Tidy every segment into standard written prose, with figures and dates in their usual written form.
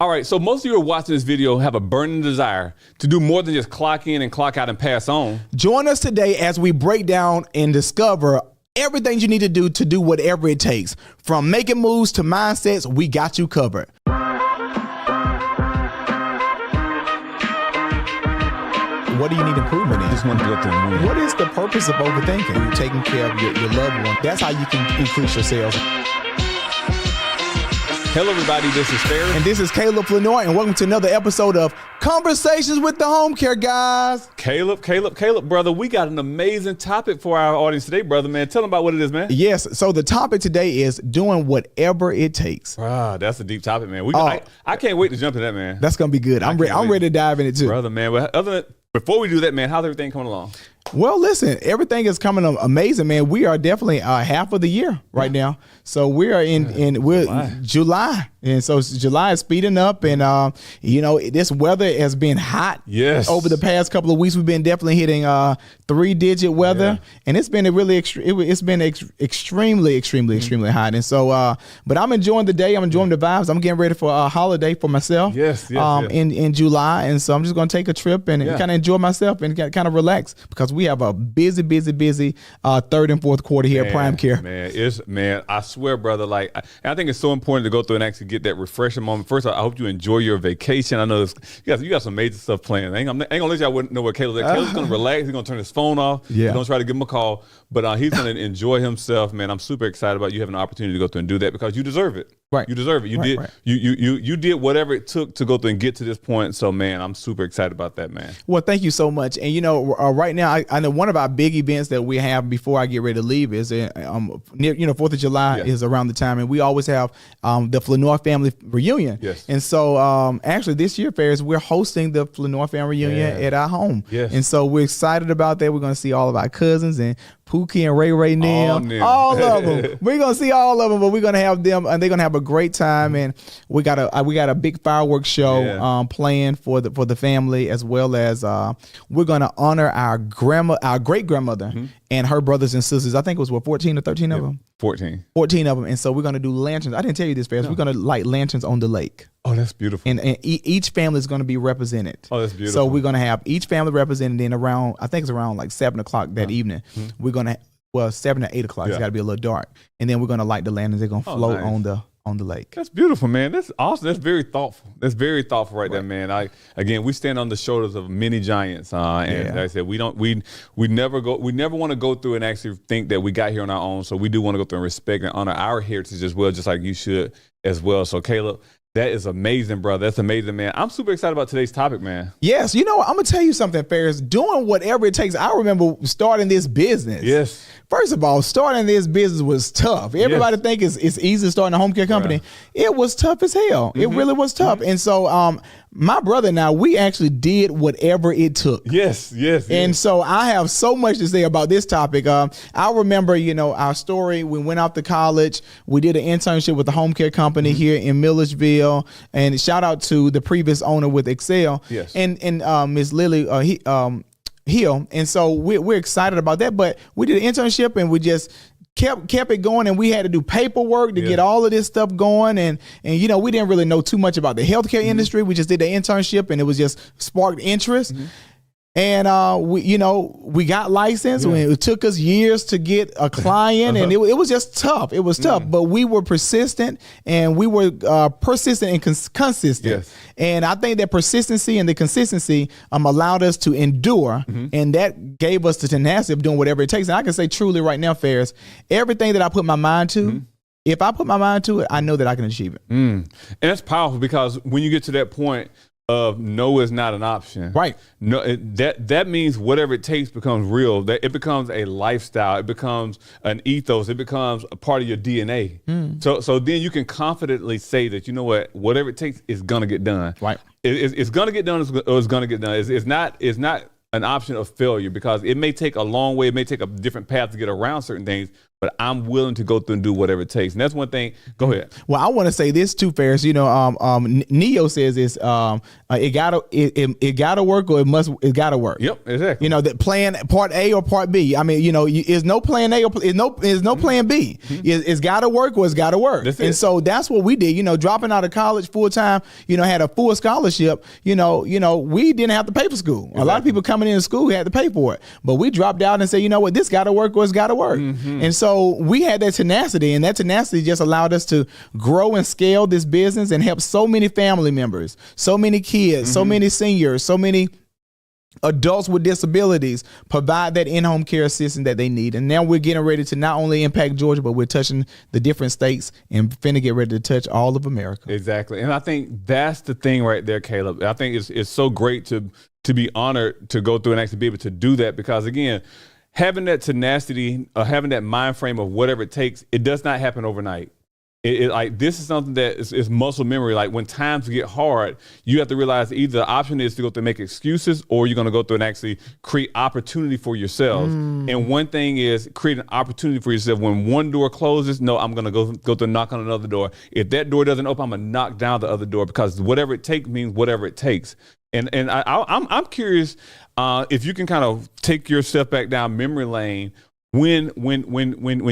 All right, so most of you who are watching this video have a burning desire to do more than just clock in and clock out and pass on. Join us today as we break down and discover everything you need to do whatever it takes. From making moves to mindsets, we got you covered. What do you need improvement in? Just want to go through and win. What is the purpose of overthinking? You're taking care of your loved one. That's how you can increase your sales. Hello, everybody. This is Ferris. And this is Caleb Lenoir, and welcome to another episode of Conversations with the Homecare Guys. Caleb, brother, we got an amazing topic for our audience today, brother, man. Tell them about what it is, man. Yes, so the topic today is doing whatever it takes. Ah, that's a deep topic, man. I can't wait to jump into that, man. That's going to be good. I'm ready to dive in it, too. Brother, man. Well, before we do that, man, how's everything coming along? Well, listen, everything is coming amazing, man. We are definitely half of the year right now. So we are in July. And so July is speeding up, and this weather has been hot. Yes. Over the past couple of weeks, we've been definitely hitting 3-digit weather, and it's been extremely hot. And so, but I'm enjoying the day. I'm enjoying the vibes. I'm getting ready for a holiday for myself. Yes. In July, and so I'm just going to take a trip and kind of enjoy myself and kind of relax because we have a busy third and fourth quarter here at Prime Care. Man, I swear, brother. I think it's so important to go through and actually get that refreshing moment. First, I hope you enjoy your vacation. I know you got some major stuff planned. I ain't gonna let y'all know what Caleb's at. Caleb's gonna relax. He's gonna turn his phone off. Yeah. Don't try to give him a call, but he's gonna enjoy himself. Man, I'm super excited about you having an opportunity to go through and do that because you deserve it. Right. You deserve it. You did whatever it took to go through and get to this point. So, man, I'm super excited about that, man. Well, thank you so much. And right now, I know one of our big events that we have before I get ready to leave is near 4th of July is around the time, and we always have the Lenoir family reunion. Yes. And so actually this year, Ferris, we're hosting the Lenoir family reunion at our home. Yes. And so we're excited about that. We're going to see all of our cousins and Pookie and Ray Neal, all of them. We're gonna see all of them, but we're gonna have them, and they're gonna have a great time. And we got a big fireworks show planned for the family, as well as we're gonna honor our great grandmother and her brothers and sisters. I think it was 14 or 13 of them. 14 of them. And so we're gonna do lanterns. I didn't tell you this, Ferris. No. We're gonna light lanterns on the lake. Oh, that's beautiful. And each family is going to be represented. Oh, that's beautiful. So we're going to have each family represented in around, I think it's around like 7 o'clock that evening. We're going to, 7 to 8 o'clock. It's got to be a little dark. And then we're going to light the lanterns. They're going to float on the lake. That's beautiful, man. That's awesome. That's very thoughtful. That's very thoughtful right there, man. Again, we stand on the shoulders of many giants. And like I said, we never want to go through and actually think that we got here on our own. So we do want to go through and respect and honor our heritage as well, just like you should as well. So Caleb, that is amazing, brother. That's amazing, man. I'm super excited about today's topic, man. Yes. I'm going to tell you something, Ferris. Doing whatever it takes. I remember starting this business. Yes. First of all, starting this business was tough. Everybody think it's easy starting a home care company. Right. It was tough as hell. It really was tough. And so my brother and I, we actually did whatever it took. Yes. And so I have so much to say about this topic. I remember, our story. We went off to college. We did an internship with the home care company here in Milledgeville. And shout out to the previous owner with Excel. Yes. And Miss Lily Hill. And so we're excited about that. But we did an internship and we just kept it going, and we had to do paperwork to get all of this stuff going. And we didn't really know too much about the healthcare industry. We just did the internship, and it was just sparked interest. And we got licensed. It took us years to get a client, and it was just tough. It was tough, but we were persistent, and we were persistent and consistent. Yes. And I think that persistency and the consistency allowed us to endure, and that gave us the tenacity of doing whatever it takes. And I can say truly right now, Ferris, everything that I put my mind to, if I put my mind to it, I know that I can achieve it. And that's powerful, because when you get to that point of no is not an option. Right. No, that means whatever it takes becomes real. That it becomes a lifestyle. It becomes an ethos. It becomes a part of your DNA. So then you can confidently say that, whatever it takes is gonna get done. Right. It's gonna get done. It's gonna get done. It's not an option of failure, because it may take a long way. It may take a different path to get around certain things, but I'm willing to go through and do whatever it takes. And that's one thing. Go ahead. Well, I want to say this too, Ferris. Neo says it's it gotta work, or it gotta work. Yep, exactly. That plan part A or part B. I mean, is no plan A or is no plan B. It's gotta work or it's gotta work. And so that's what we did. Dropping out of college full time. Had a full scholarship. We didn't have to pay for school. Exactly. A lot of people coming into school had to pay for it, but we dropped out and said, you know what, this gotta work or it's gotta work. And so we had that tenacity, and that tenacity just allowed us to grow and scale this business and help so many family members, so many kids, so many seniors, so many adults with disabilities, provide that in-home care assistance that they need. And now we're getting ready to not only impact Georgia, but we're touching the different states and finna get ready to touch all of America. Exactly. And I think that's the thing right there, Caleb. I think it's so great to be honored to go through and actually be able to do that, because again, having that tenacity, having that mind frame of whatever it takes, it does not happen overnight. Like, this is something that is muscle memory. Like, when times get hard, you have to realize either the option is to go through and make excuses, or you're going to go through and actually create opportunity for yourselves. And one thing is create an opportunity for yourself. When one door closes, no, I'm going to go through and knock on another door. If that door doesn't open, I'm going to knock down the other door, because whatever it takes means whatever it takes. And I'm curious if you can kind of take your step back down memory lane. When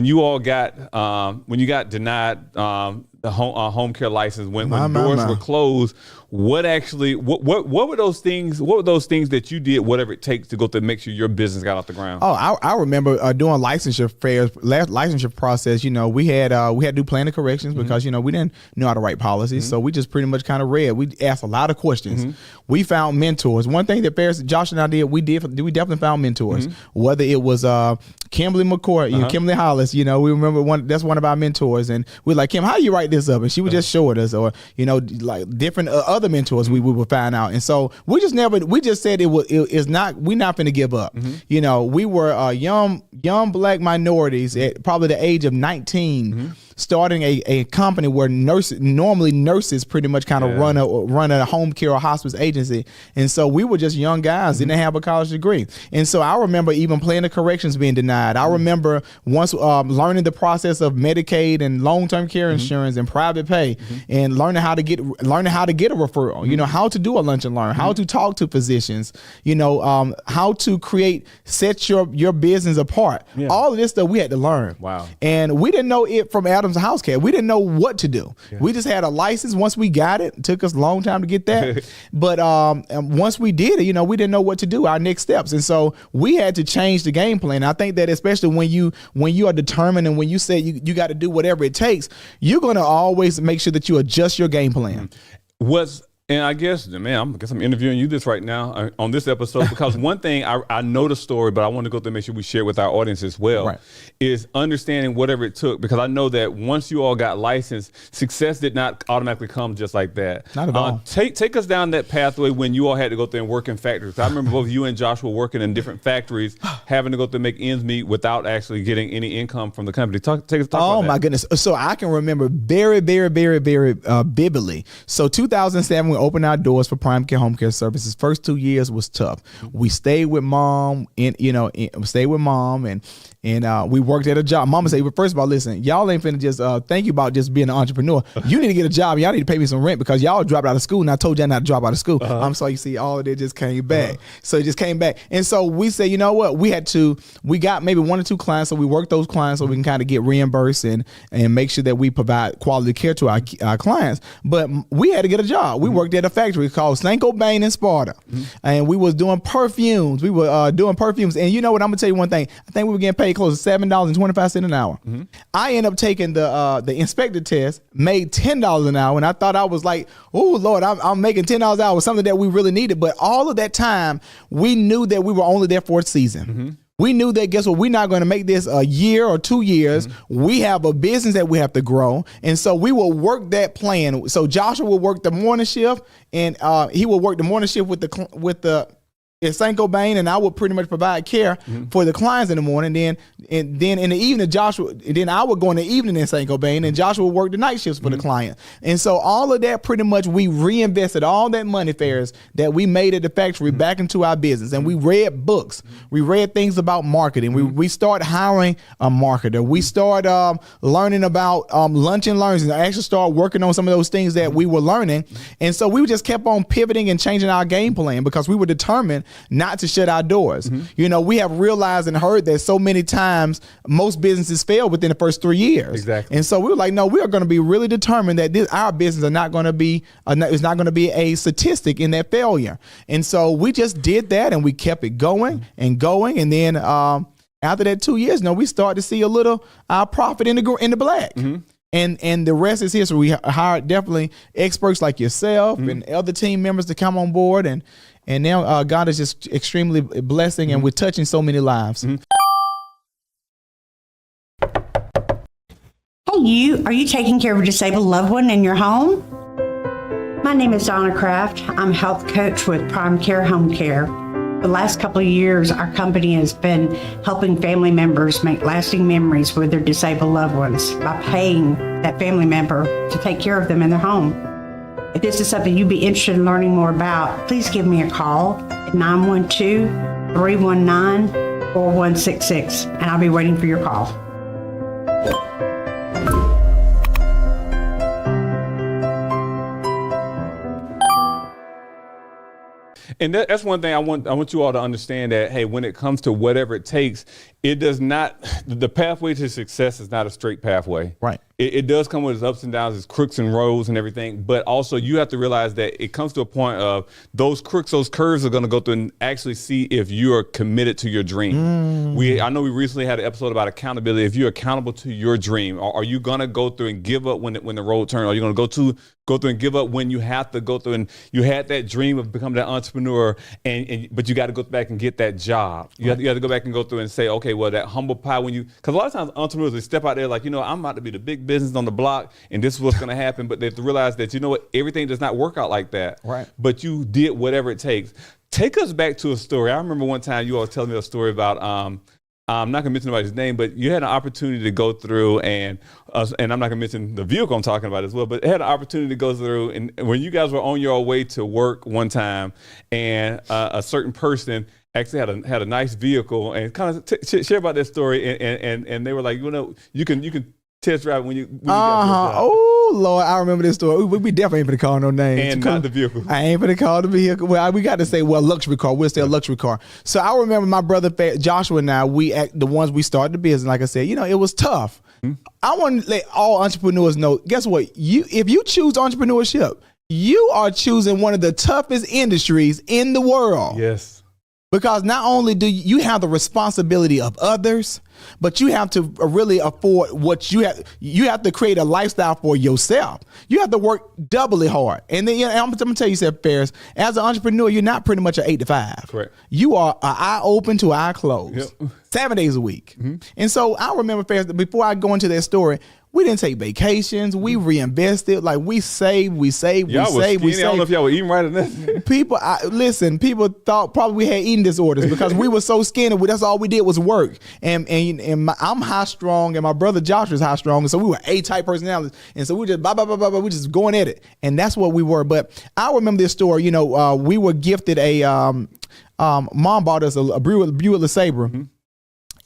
you all got when you got denied the home care license, when doors were closed, what were those things? What were those things that you did, whatever it takes, to go to make sure your business got off the ground? Oh, I remember doing licensure fairs, licensure process. We had to do plan of corrections because we didn't know how to write policies, so we just pretty much kind of read. We asked a lot of questions. We found mentors. One thing that Ferris, Josh and I did, we definitely found mentors. Whether it was Kimberly McCourt, Kimberly Hollis, we remember that's one of our mentors, and we're like, Kim, how you write this up? And she would just show it us, or like different other mentors we would find out. And so we just said we're not going to give up. We were young black minorities at probably the age of 19, starting a company where nurses pretty much kind of run a home care or hospice agency. And so we were just young guys, didn't have a college degree. And so I remember even plan of corrections being denied. I remember once learning the process of Medicaid and long-term care insurance and private pay, and learning how to get a referral, how to do a lunch and learn, how to talk to physicians, how to set your business apart. All of this stuff we had to learn. Wow. And we didn't know it from Adam's House Care. We didn't know what to do. We just had a license. Once we got it took us a long time to get that. But once we did it, we didn't know what to do, our next steps. And so we had to change the game plan. I think that especially when you are determined, and when you say you got to do whatever it takes, you're going to always make sure that you adjust your game plan. And I guess, man, I'm interviewing you this right now on this episode, because one thing I know the story, but I want to go through and make sure we share it with our audience as well, is understanding whatever it took. Because I know that once you all got licensed, success did not automatically come just like that. Not at all. Take us down that pathway when you all had to go through and work in factories. I remember both you and Josh were working in different factories, having to go through and make ends meet without actually getting any income from the company. Take us about that. Oh my goodness! So I can remember very, very, very, very vividly. So 2007, we opened our doors for Prime Care Home Care Services. First 2 years was tough. We stayed with mom, and we worked at a job. Mama said, well, first of all, listen, y'all ain't finna just think about just being an entrepreneur. You need to get a job. Y'all need to pay me some rent, because y'all dropped out of school, and I told y'all not to drop out of school. So you see, all of it just came back. So it just came back. And so we said, you know what? We got maybe 1 or 2 clients, so we worked those clients so we can kind of get reimbursed and make sure that we provide quality care to our clients. But we had to get a job. We worked at a factory called Saint-Gobain in Sparta. And we was doing perfumes. We were doing perfumes. And you know what? I'm going to tell you one thing. I think we were getting paid close to $7.25 an hour. I ended up taking the inspector test, made $10 an hour. And I thought I was like, oh, Lord, I'm making $10 an hour, something that we really needed. But all of that time, we knew that we were only there for a season. We knew that, guess what, we're not going to make this a year or 2 years. We have a business that we have to grow. And so we will work that plan. So Joshua will work the morning shift, and he will work the morning shift with the at St. Cobain, and I would pretty much provide care for the clients in the morning. Then in the evening, then I would go in the evening in St. Cobain, and Joshua would work the night shifts for the client. And so all of that, pretty much, we reinvested all that money, Ferris, that we made at the factory back into our business. And we read books. We read things about marketing. We started hiring a marketer. We started learning about lunch and learns, and I actually started working on some of those things that we were learning. And so we just kept on pivoting and changing our game plan because we were determined not to shut our doors. You know, we have realized and heard that so many times most businesses fail within the first 3 years. Exactly. And so we were like, no, we are going to be really determined that our business is not going to be a statistic in that failure. And so we just did that, and we kept it going and going. And then after that 2 years, we started to see a little profit in the black. And the rest is history. We hired definitely experts like yourself and other team members to come on board, and now God is just extremely blessing, and we're touching so many lives. Hey, are you taking care of a disabled loved one in your home? My name is Donna Kraft. I'm a health coach with Prime Care Homecare. The last couple of years, our company has been helping family members make lasting memories with their disabled loved ones by paying that family member to take care of them in their home. If this is something you'd be interested in learning more about, please give me a call at 912-319-4166, and I'll be waiting for your call. And that's one thing I want you all to understand, that, hey, when it comes to whatever it takes, it does not, the pathway to success is not a straight pathway. Right. It does come with its ups and downs, its crooks and roads and everything. But also you have to realize that it comes to a point of those crooks, those curves are going to go through and actually see if you are committed to your dream. I know we recently had an episode about accountability. If you're accountable to your dream, are you going to go through and give up when the road turns? Are you going to go through and give up when you have to go through, and you had that dream of becoming that entrepreneur, but you got to go back and get that job. You have to go back and go through and say, okay, well, that humble pie, because a lot of times entrepreneurs, they step out there like, I'm about to be the big business on the block, and this is what's going to happen. But they have to realize that, everything does not work out like that. Right. But you did whatever it takes. Take us back to a story. I remember one time you all telling me a story about, I'm not going to mention anybody's name, but you had an opportunity to go through, and I'm not going to mention the vehicle I'm talking about as well, but had an opportunity to go through, and when you guys were on your way to work one time, and a certain person actually had a nice vehicle, and kind of share about that story, and they were like, you can test drive when you Oh Lord, I remember this story. We definitely ain't gonna call no names. And not the vehicle. I ain't gonna call the vehicle. Well, we got to say, luxury car. We'll say a luxury car. So I remember my brother Joshua and I, the ones we started the business. Like I said, it was tough. I want to let all entrepreneurs know. Guess what? If you choose entrepreneurship, you are choosing one of the toughest industries in the world. Yes. Because not only do you have the responsibility of others, but you have to really afford what you have to create a lifestyle for yourself. You have to work doubly hard. And then I'm going to tell you something, Ferris, as an entrepreneur, you're not pretty much an 8 to 5. Correct. You are an eye open to eye closed. Yep. 7 days a week. And so I remember, Ferris, before I go into that story, we didn't take vacations. We reinvested. Like, we saved. I don't know if y'all were eating right or nothing. People thought probably we had eating disorders because we were so skinny. That's all we did was work. I'm high strong, and my brother Josh is high strong. And so we were A-type personalities. And so we just we just going at it. And that's what we were. But I remember this story. We were gifted mom bought us a Buick LeSabre.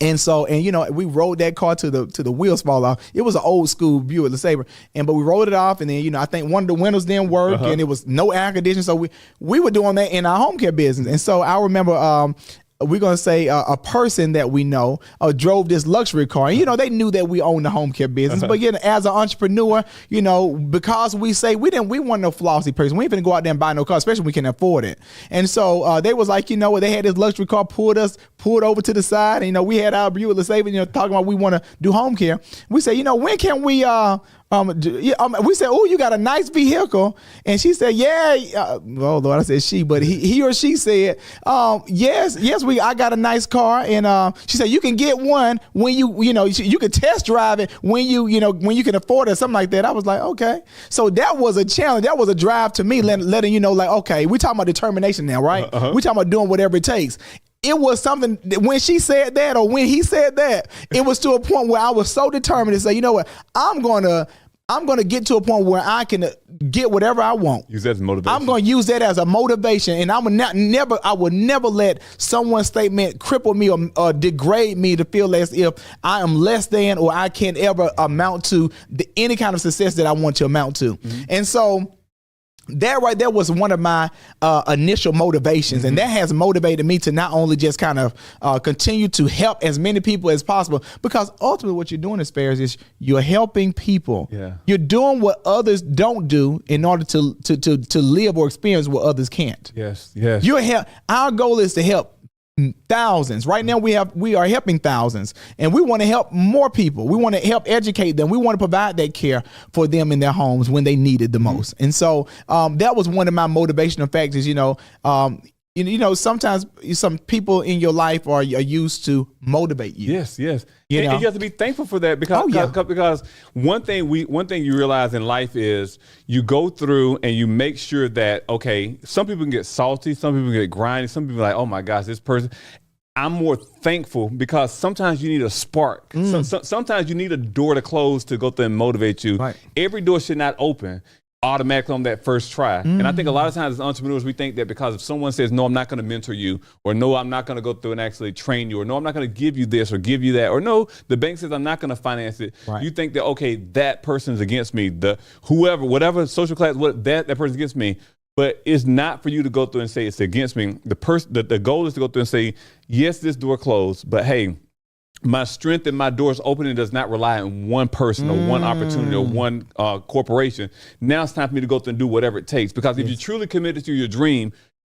And so, we rode that car to the wheels fall off. It was an old school Buick LeSabre, but we rode it off, and then, I think one of the windows didn't work, and it was no air conditioning. So we were doing that in our home care business. And so I remember, we're going to say a person that we know drove this luxury car. And, they knew that we owned the home care business. But as an entrepreneur, because we say we weren't no flossy person. We ain't finna go out there and buy no car, especially when we can afford it. And so they was like, they had this luxury car pulled over to the side. And, we had our Buick LeSabre, talking about we want to do home care. We say, when can we We said, "Oh, you got a nice vehicle," and she said, "Yeah." Oh Lord, I said she, but he or she said, "Yes, I got a nice car," and she said, "You can get one when you can test drive it when when you can afford it," something like that. I was like, okay, so that was a challenge. That was a drive to me, letting you know, like, okay, we talking about determination now, right? We talking about doing whatever it takes. It was something when she said that or when he said that, it was to a point where I was so determined to say, you know what, I'm gonna get to a point where I can get whatever I want. Use that as motivation. I'm gonna use that as a motivation, and I would never let someone's statement cripple me or degrade me to feel as if I am less than or I can't ever amount to any kind of success that I want to amount to. And so that right there was one of my initial motivations, and that has motivated me to not only just kind of continue to help as many people as possible, because ultimately what you're doing as far is you're helping people. Yeah. You're doing what others don't do in order to live or experience what others can't. Yes. Our goal is to help thousands. Right now we are helping thousands, and we want to help more people. We want to help educate them. We want to provide that care for them in their homes when they need it the most. And so that was one of my motivational factors. Sometimes some people in your life are used to motivate you. Yes. And you have to be thankful for that because one thing you realize in life is you go through and you make sure that, okay, some people can get salty, some people can get grinding, some people are like, oh my gosh, this person. I'm more thankful because sometimes you need a spark. Sometimes you need a door to close to go through and motivate you. Right. Every door should not open automatically on that first try. And I think a lot of times as entrepreneurs, we think that because if someone says, no, I'm not going to mentor you, or no, I'm not going to go through and actually train you, or no, I'm not going to give you this or give you that, or no, the bank says I'm not going to finance it. Right. You think that, okay, that person's against me, whatever social class, that person's against me. But it's not for you to go through and say it's against me. The goal is to go through and say, yes, this door closed, but hey, my strength and my doors opening does not rely on one person or one opportunity or one corporation. Now it's time for me to go through and do whatever it takes. Because if you're truly committed to your dream,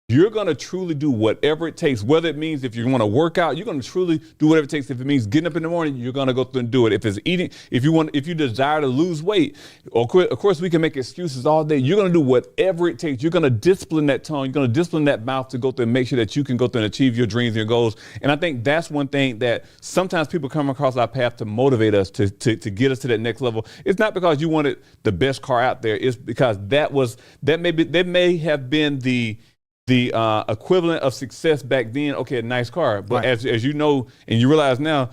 you're going to truly do whatever it takes, whether it means if you want to work out, you're going to truly do whatever it takes. If it means getting up in the morning, you're going to go through and do it. If it's eating, if you desire to lose weight, of course we can make excuses all day. You're going to do whatever it takes. You're going to discipline that tongue. You're going to discipline that mouth to go through and make sure that you can go through and achieve your dreams and your goals. And I think that's one thing that sometimes people come across our path to motivate us to get us to that next level. It's not because you wanted the best car out there. It's because that may have been the equivalent of success back then. Okay, a nice car, but right. as you know and you realize now,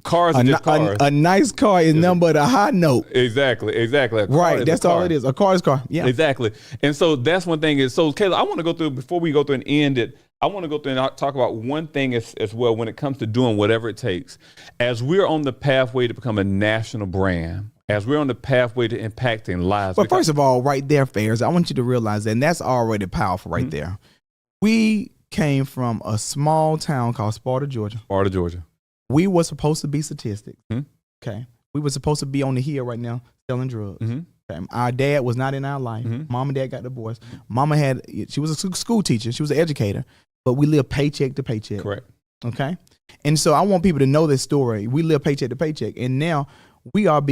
cars are just cars. A nice car is nothing but a high note. Exactly. Right, that's all it is. A car is a car. Yeah, exactly. And so that's one thing. So Kayla, I want to go through, before we go through and end it, I want to go through and talk about one thing as well when it comes to doing whatever it takes. As we're on the pathway to become a national brand, as we're on the pathway to impacting lives. But first of all, right there, Fairs, I want you to realize that, and that's already powerful right there. We came from a small town called Sparta, Georgia. We were supposed to be statistics. Okay. We were supposed to be on the hill right now selling drugs. Okay. Our dad was not in our life. Mom and dad got divorced. Mama she was a school teacher. She was an educator, but we lived paycheck to paycheck. Correct. Okay. And so I want people to know this story. We live paycheck to paycheck. And now we are a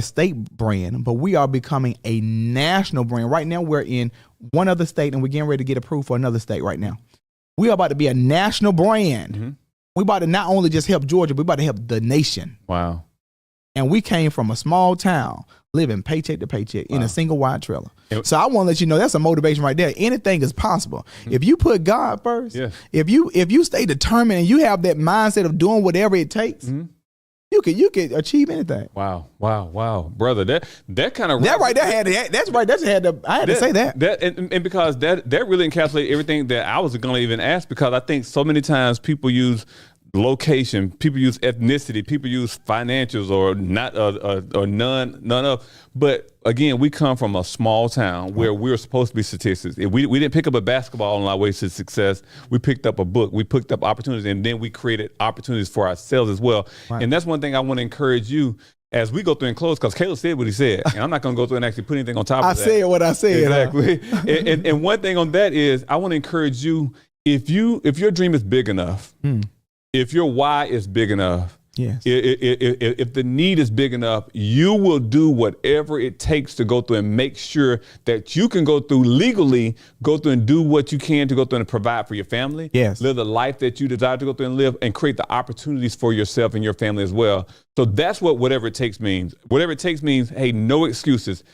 state brand, but we are becoming a national brand. Right now we're in one other state and we're getting ready to get approved for another state right now. We are about to be a national brand. We're about to not only just help Georgia, we're about to help the nation. Wow. And we came from a small town living paycheck to paycheck in a single wide trailer. So I want to let you know that's a motivation right there. Anything is possible. If you put God first, if you stay determined and you have that mindset of doing whatever it takes, you could achieve anything. Wow, brother. That kind of that right there had to say that. And because that really encapsulates everything that I was going to even ask, because I think so many times people use location, people use ethnicity, people use financials or not or none of. But again, we come from a small town where we're supposed to be statistics. If we didn't pick up a basketball on our way to success. We picked up a book. We picked up opportunities, and then we created opportunities for ourselves as well. Right. And that's one thing I want to encourage you as we go through and close, because Caleb said what he said, and I'm not going to go through and actually put anything on top of that. I said what I said. Exactly. And one thing on that is I want to encourage you, if your dream is big enough, if your why is big enough, Yes. If the need is big enough, you will do whatever it takes to go through and make sure that you can go through legally, go through and do what you can to go through and provide for your family. Yes. Live the life that you desire to go through and live, and create the opportunities for yourself and your family as well. So that's what whatever it takes means. Whatever it takes means, hey, no excuses.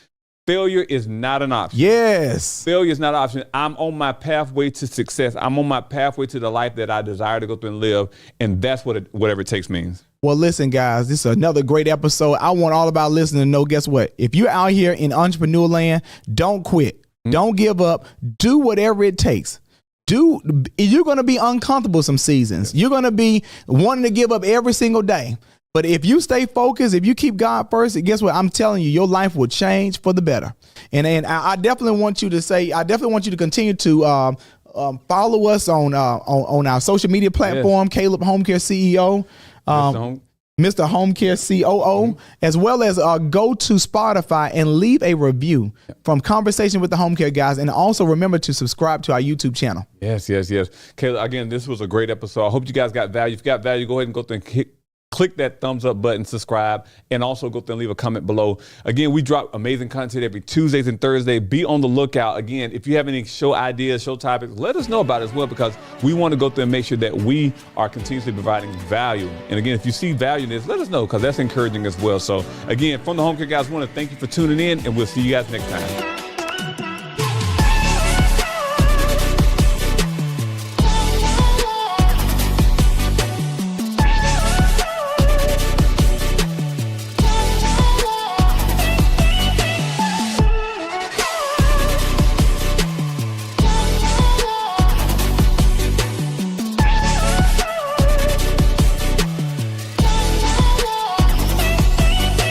Failure is not an option. Yes. Failure is not an option. I'm on my pathway to success. I'm on my pathway to the life that I desire to go through and live. And that's whatever it takes means. Well, listen, guys, this is another great episode. I want all of our listeners to know, guess what? If you're out here in entrepreneur land, don't quit. Don't give up. Do whatever it takes. You're going to be uncomfortable some seasons. You're going to be wanting to give up every single day. But if you stay focused, if you keep God first, guess what? I'm telling you, your life will change for the better. And I definitely want you to continue to follow us on our social media platform, yes. Caleb Homecare CEO, Mr. Homecare COO, as well as go to Spotify and leave a review from Conversation with the Homecare Guys. And also remember to subscribe to our YouTube channel. Yes. Caleb, again, this was a great episode. I hope you guys got value. If you got value, go ahead and go through and click that thumbs up button, subscribe, and also go through and leave a comment below. Again, we drop amazing content every Tuesdays and Thursdays. Be on the lookout. Again, if you have any show ideas, show topics, let us know about it as well, because we want to go through and make sure that we are continuously providing value. And again, if you see value in this, let us know, because that's encouraging as well. So again, from the Homecare Guys, we want to thank you for tuning in, and we'll see you guys next time.